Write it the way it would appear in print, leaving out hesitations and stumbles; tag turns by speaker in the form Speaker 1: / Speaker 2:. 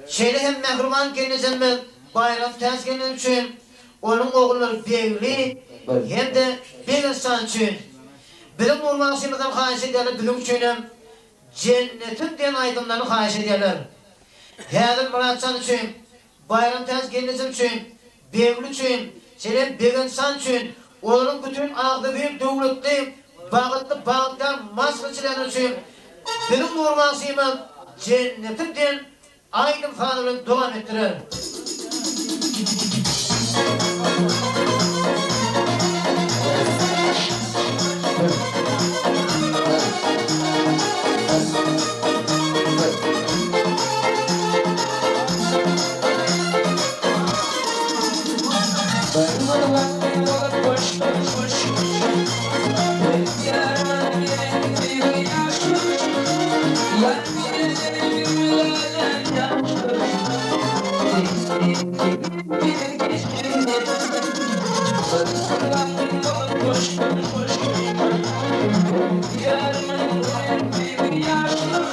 Speaker 1: Şeýle hem mehriban gelýänmi bayram täzgeni üçin onun oğulları Begli hem de bir insan üçün bilim urmanşymyzdan haýyş edýärler bilim üçin cennetin diyen aydınlarını haýyş edýärler. Häzir Muratcan üçün bayram täzgeni üçün Begli üçün şeýle bir insan üçün onun bütün agdyby döwletli bagıtlar masgaçylar üçün bilim urmanşymyz cennetin diyen aydın fanylyk dowam etdirer.
Speaker 2: Yaşlı